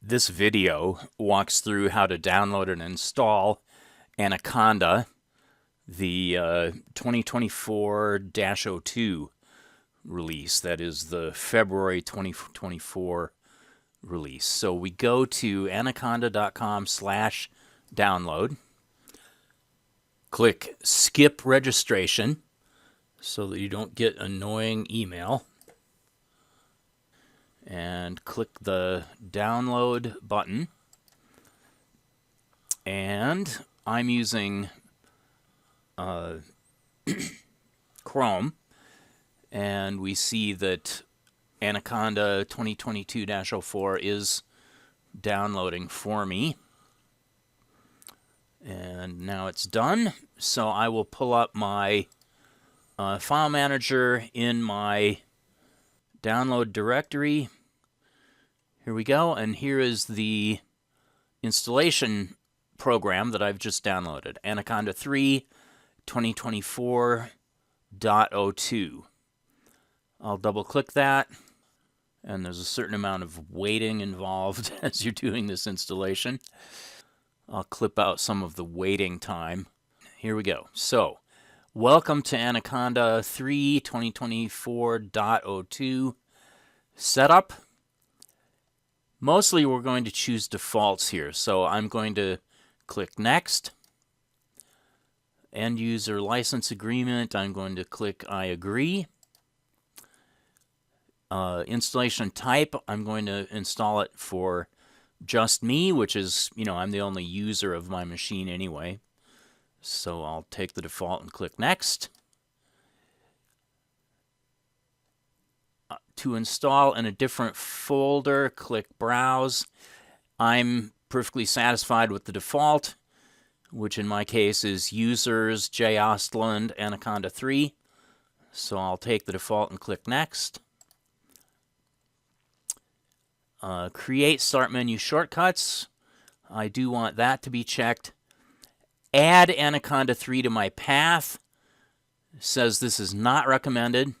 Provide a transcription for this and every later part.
This video walks through how to download and install Anaconda, the 2024-02 release. That is the February 2024 release. So we go to anaconda.com/download, click skip registration so that you don't get annoying email, and click the download button. And I'm using Chrome, and we see that Anaconda 2022-04 is downloading for me. And now it's done. So I will pull up my file manager in my download directory. Here we go, and here is the installation program that I've just downloaded, Anaconda3 2024.02. I'll double click that, and there's a certain amount of waiting involved as you're doing this installation. I'll clip out some of the waiting time. Here we go. So, welcome to Anaconda3 2024.02 setup. Mostly we're going to choose defaults here, so I'm going to click Next. End user license agreement, I'm going to click I agree. Installation type, I'm going to install it for just me, which is, I'm the only user of my machine anyway. So I'll take the default and click Next. To install in a different folder, click Browse. I'm perfectly satisfied with the default, which in my case is Users, J. Ostland, Anaconda 3. So I'll take the default and click Next. Create Start Menu Shortcuts. I do want that to be checked. Add Anaconda 3 to my path. It says this is not recommended.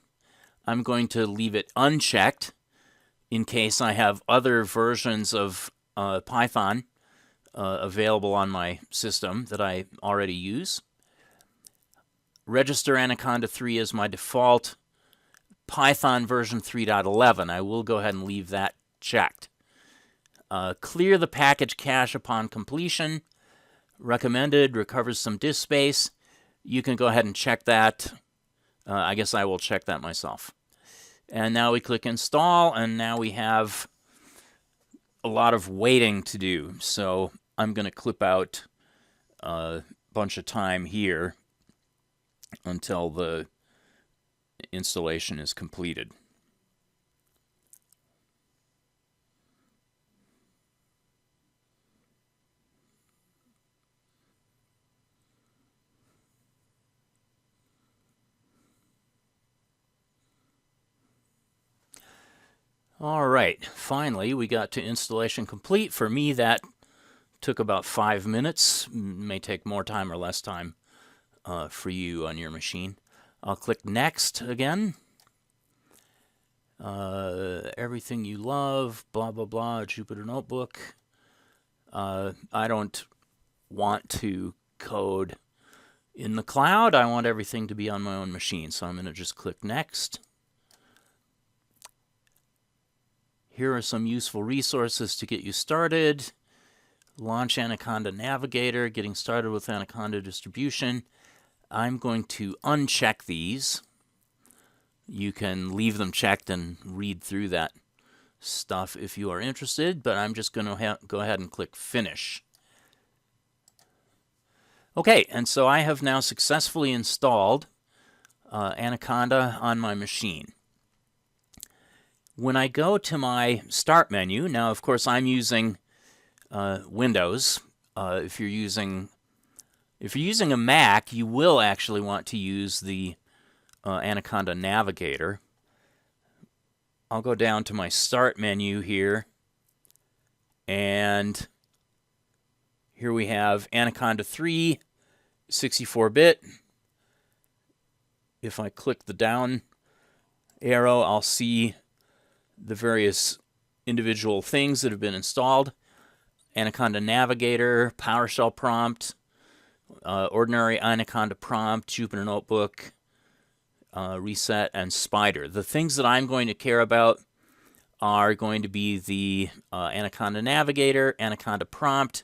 I'm going to leave it unchecked in case I have other versions of Python available on my system that I already use. Register Anaconda 3 as my default Python version 3.11. I will go ahead and leave that checked. Clear the package cache upon completion. Recommended, recovers some disk space. You can go ahead and check that. I guess I will check that myself. And now we click Install, and now we have a lot of waiting to do. So I'm going to clip out a bunch of time here until the installation is completed. All right, finally we got to installation complete. For me, that took about 5 minutes. May take more time or less time for you on your machine. I'll click Next again. Everything you love, blah, blah, blah, Jupyter Notebook. I don't want to code in the cloud. I want everything to be on my own machine, so I'm going to just click Next. Here are some useful resources to get you started. Launch Anaconda Navigator, getting started with Anaconda distribution. I'm going to uncheck these. You can leave them checked and read through that stuff if you are interested, but I'm just going to go ahead and click Finish. Okay, and so I have now successfully installed Anaconda on my machine. When I go to my Start menu, now of course I'm using Windows. If you're using a Mac, you will actually want to use the Anaconda Navigator. I'll go down to my Start menu here, and here we have Anaconda 3, 64-bit. If I click the down arrow, I'll see the various individual things that have been installed. Anaconda Navigator, PowerShell prompt, ordinary Anaconda prompt, Jupyter Notebook, reset, and Spyder. The things that I'm going to care about are going to be the Anaconda Navigator, Anaconda prompt,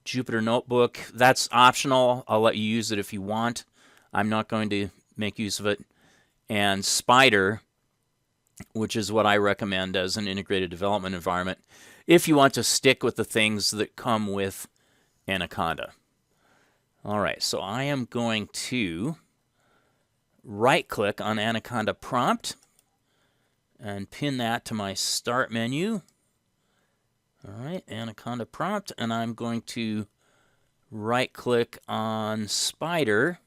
Jupyter Notebook. That's optional. I'll let you use it if you want. I'm not going to make use of it. And Spyder, which is what I recommend as an integrated development environment if you want to stick with the things that come with Anaconda. All right, so I am going to right-click on Anaconda prompt and pin that to my start menu. All right, Anaconda prompt, and I'm going to right-click on Spyder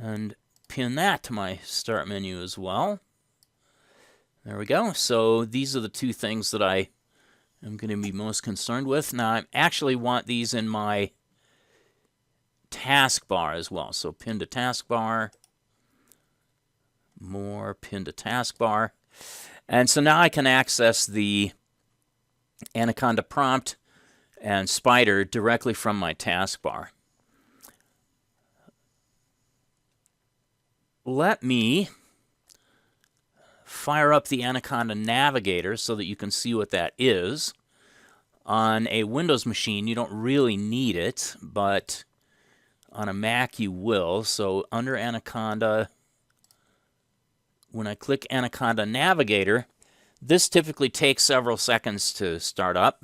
and pin that to my start menu as well. There we go. So these are the two things that I am going to be most concerned with. Now, I actually want these in my taskbar as well. So pin to taskbar, more, pin to taskbar. And so now I can access the Anaconda prompt and Spyder directly from my taskbar. Let me fire up the Anaconda Navigator so that you can see what that is. On a Windows machine, you don't really need it, but on a Mac you will. So under Anaconda, when I click Anaconda Navigator, this typically takes several seconds to start up.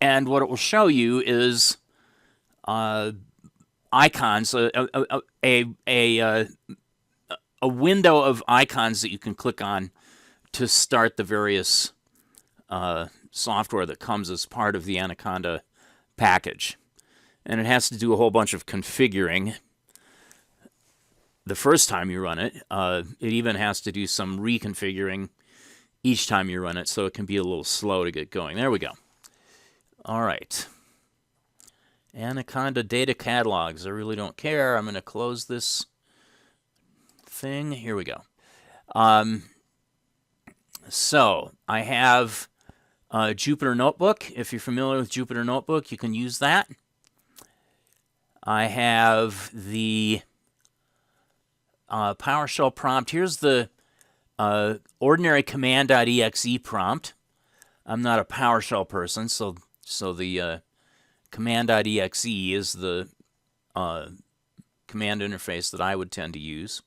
And what it will show you is icons, a window of icons that you can click on to start the various software that comes as part of the Anaconda package. And it has to do a whole bunch of configuring the first time you run it. It even has to do some reconfiguring each time you run it, so it can be a little slow to get going. There we go. All right. Anaconda data catalogs. I really don't care. I'm going to close this thing. Here we go. So I have Jupyter Notebook. If you're familiar with Jupyter Notebook, you can use that. I have the PowerShell prompt. Here's the ordinary command.exe prompt. I'm not a PowerShell person, so the command.exe is the command interface that I would tend to use.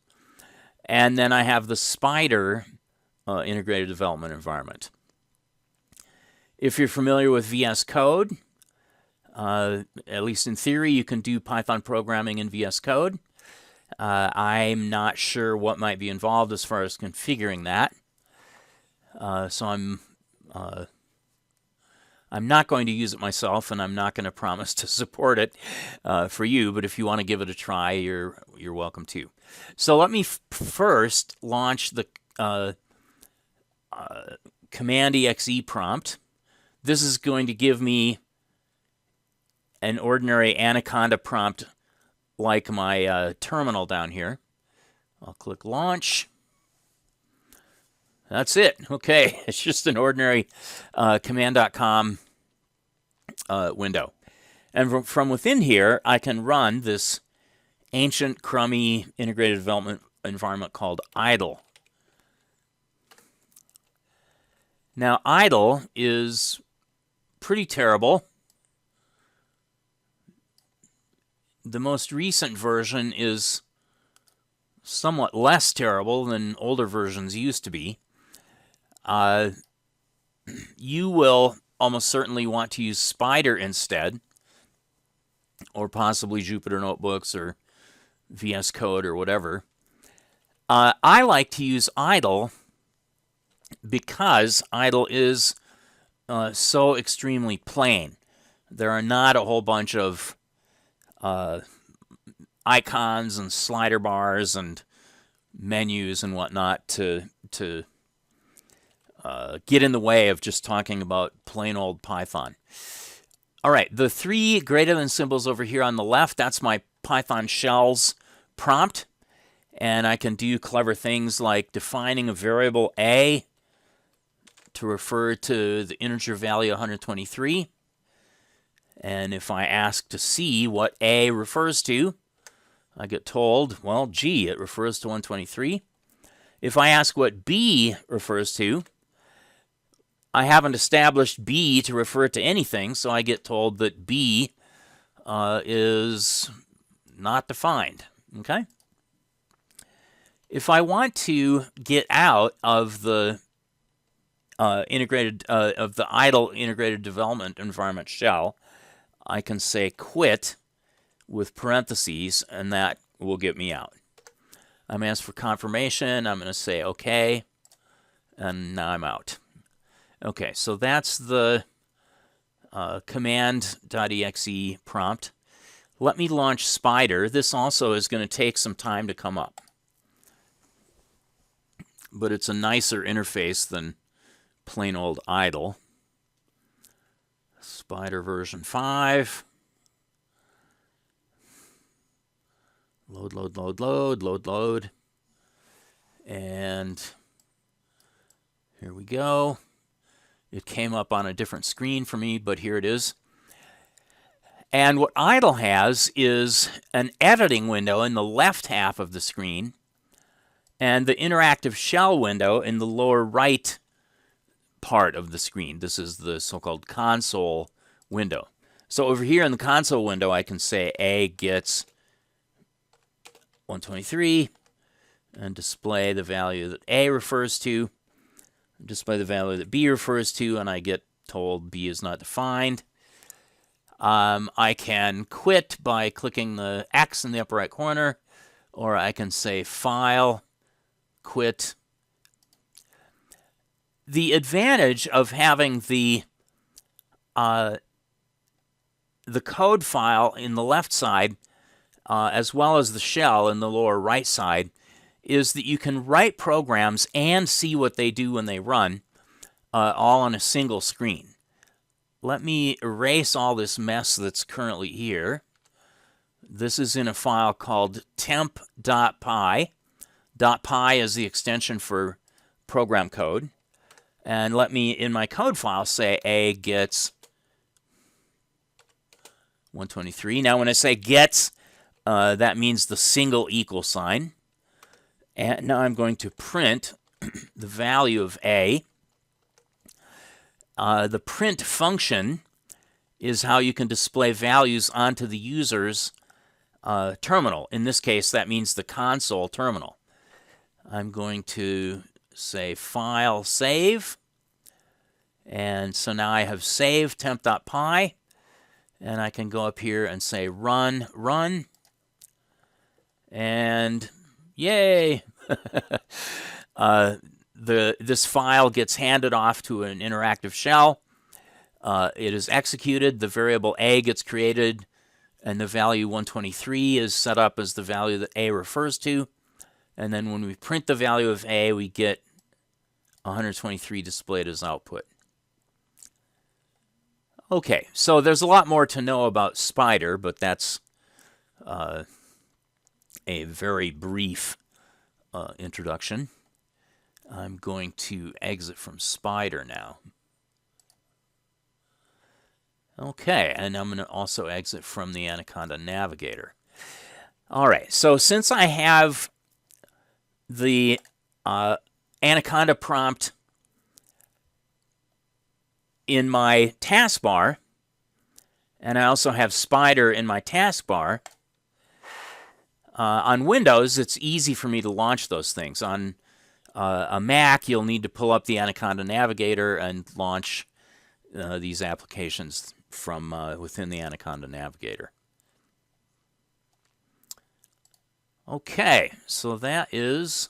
And then I have the Spyder integrated development environment. If you're familiar with VS Code, at least in theory, you can do Python programming in VS Code. I'm not sure what might be involved as far as configuring that. So I'm not going to use it myself, and I'm not going to promise to support it for you, but if you want to give it a try, you're welcome to. So let me first launch the command exe prompt. This is going to give me an ordinary Anaconda prompt like my terminal down here. I'll click launch. That's it. Okay, it's just an ordinary command.com window. And from within here, I can run this ancient, crummy integrated development environment called IDLE. Now, IDLE is pretty terrible. The most recent version is somewhat less terrible than older versions used to be. You will almost certainly want to use Spyder instead, or possibly Jupyter Notebooks or VS Code or whatever. I like to use IDLE because IDLE is so extremely plain. There are not a whole bunch of icons and slider bars and menus and whatnot to get in the way of just talking about plain old Python. All right, the three greater than symbols over here on the left, that's my Python shells prompt. And I can do clever things like defining a variable a to refer to the integer value 123. And if I ask to see what a refers to, I get told, well, G, it refers to 123. If I ask what B refers to, I haven't established B to refer to anything, so I get told that B is not defined. Okay? If I want to get out of the idle integrated development environment shell, I can say quit with parentheses, and that will get me out. I'm asked for confirmation. I'm going to say OK, and now I'm out. Okay, so that's the command.exe prompt. Let me launch Spyder. This also is going to take some time to come up, but it's a nicer interface than plain old idle. Spyder version 5. Load, load, load, load, load, load. And here we go. It came up on a different screen for me, but here it is. And what idle has is an editing window in the left half of the screen and the interactive shell window in the lower right part of the screen. This is the so-called console window. So over here in the console window, I can say A gets 123 and display the value that A refers to, display the value that B refers to, and I get told B is not defined. I can quit by clicking the X in the upper right corner, or I can say File, Quit. The advantage of having the code file in the left side, as well as the shell in the lower right side, is that you can write programs and see what they do when they run, all on a single screen. Let me erase all this mess that's currently here. This is in a file called temp.py. .py is the extension for program code. And let me, in my code file, say A gets 123. Now, when I say gets, that means the single equal sign. And now I'm going to print the value of A. The print function is how you can display values onto the user's terminal. In this case, that means the console terminal. I'm going to say File, Save. And so now I have saved temp.py. And I can go up here and say Run, Run. And yay! This file gets handed off to an interactive shell. It is executed. The variable A gets created, and the value 123 is set up as the value that A refers to. And then when we print the value of A, we get 123 displayed as output. Okay, so there's a lot more to know about Spyder, but that's a very brief introduction. I'm going to exit from Spyder now. Okay, and I'm going to also exit from the Anaconda Navigator. All right, so since I have the Anaconda prompt in my taskbar, and I also have Spyder in my taskbar, on Windows, it's easy for me to launch those things. On a Mac, you'll need to pull up the Anaconda Navigator and launch these applications from within the Anaconda Navigator. Okay, so that is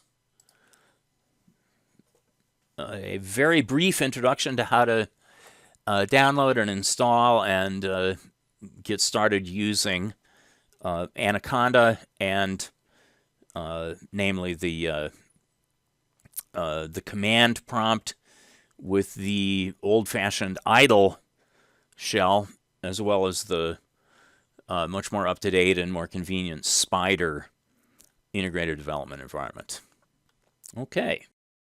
a very brief introduction to how to download and install and get started using Anaconda and namely the command prompt with the old-fashioned idle shell, as well as the much more up-to-date and more convenient Spyder integrated development environment. Okay.